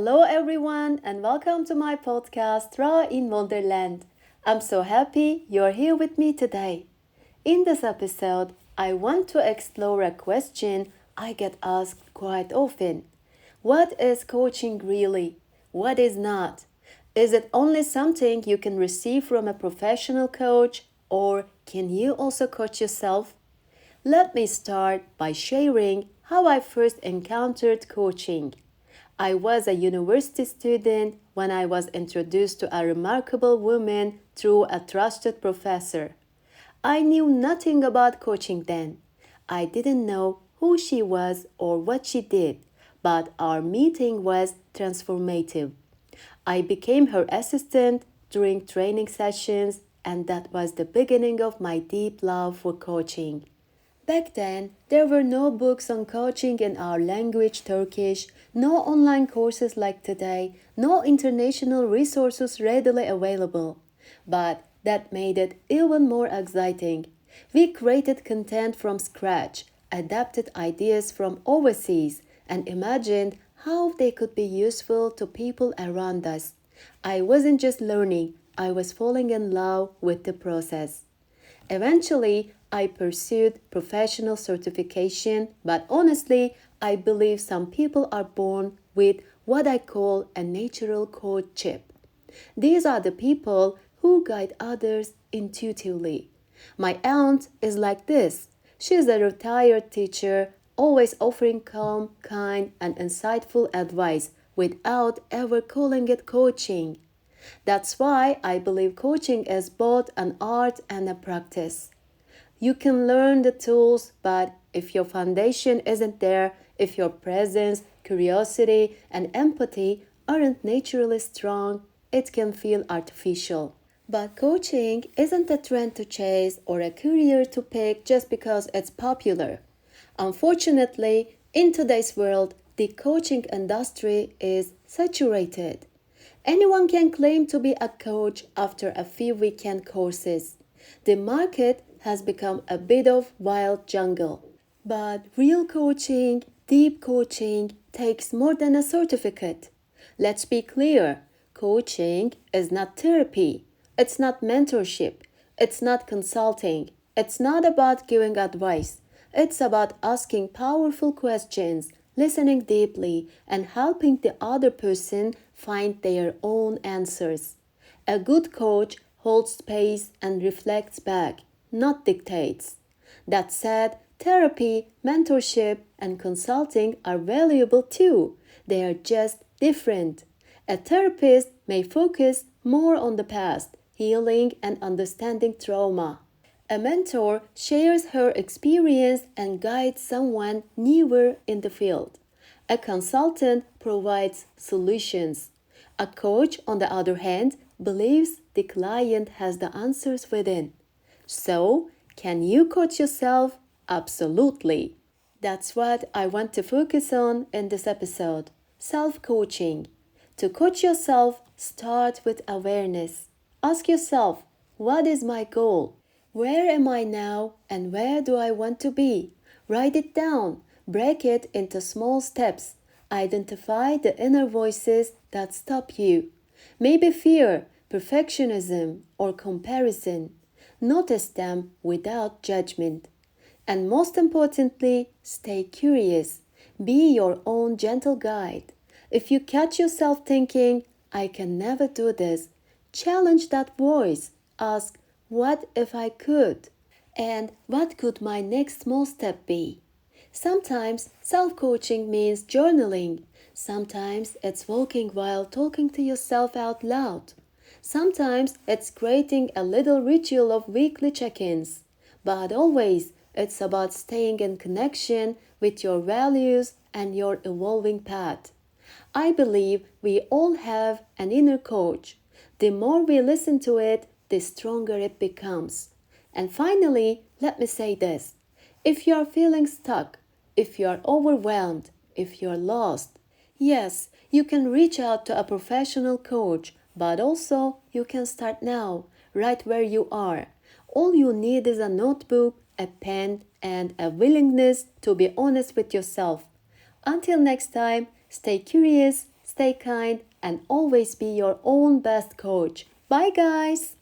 Hello, everyone, and welcome to my podcast, Raw in Wonderland. I'm so happy you're here with me today. In this episode, I want to explore a question I get asked quite often. What is coaching really? What is not? Is it only something you can receive from a professional coach, or can you also coach yourself? Let me start by sharing how I first encountered coaching. I was a university student when I was introduced to a remarkable woman through a trusted professor. I knew nothing about coaching then. I didn't know who she was or what she did, but our meeting was transformative. I became her assistant during training sessions, and that was the beginning of my deep love for coaching. Back then, there were no books on coaching in our language Turkish, no online courses like today, no international resources readily available. But that made it even more exciting. We created content from scratch, adapted ideas from overseas, and imagined how they could be useful to people around us. I wasn't just learning, I was falling in love with the process. Eventually, I pursued professional certification, but honestly, I believe some people are born with what I call a natural coach chip. These are the people who guide others intuitively. My aunt is like this. She is a retired teacher, always offering calm, kind, and insightful advice without ever calling it coaching. That's why I believe coaching is both an art and a practice. You can learn the tools, but if your foundation isn't there, if your presence, curiosity, and empathy aren't naturally strong, it can feel artificial. But coaching isn't a trend to chase or a career to pick just because it's popular. Unfortunately, in today's world, the coaching industry is saturated. Anyone can claim to be a coach after a few weekend courses. The market has become a bit of wild jungle. But real coaching, deep coaching, takes more than a certificate. Let's be clear, coaching is not therapy, it's not mentorship, it's not consulting, it's not about giving advice. It's about asking powerful questions, listening deeply, and helping the other person find their own answers. A good coach holds space and reflects back, not dictates. That said, therapy, mentorship, and consulting are valuable too. They are just different. A therapist may focus more on the past, healing, and understanding trauma. A mentor shares her experience and guides someone newer in the field. A consultant provides solutions. A coach, on the other hand, believes the client has the answers within. So, can you coach yourself? Absolutely. That's what I want to focus on in this episode, self coaching. To coach yourself, start with awareness. Ask yourself, what is my goal? Where am I now and where do I want to be? Write it down. Break it into small steps. Identify the inner voices that stop you. Maybe fear, perfectionism, or comparison. Notice them without judgment. And most importantly, stay curious. Be your own gentle guide. If you catch yourself thinking, I can never do this, challenge that voice. Ask, what if I could? And what could my next small step be? Sometimes self coaching means journaling. Sometimes it's walking while talking to yourself out loud. Sometimes it's creating a little ritual of weekly check ins. But always, it's about staying in connection with your values and your evolving path. I believe we all have an inner coach. The more we listen to it, the stronger it becomes. And finally, let me say this. If you are feeling stuck, if you are overwhelmed, if you are lost, yes, you can reach out to a professional coach, but also you can start now, right where you are. All you need is a notebook, a pen, and a willingness to be honest with yourself. Until next time, stay curious, stay kind, and always be your own best coach. Bye, guys!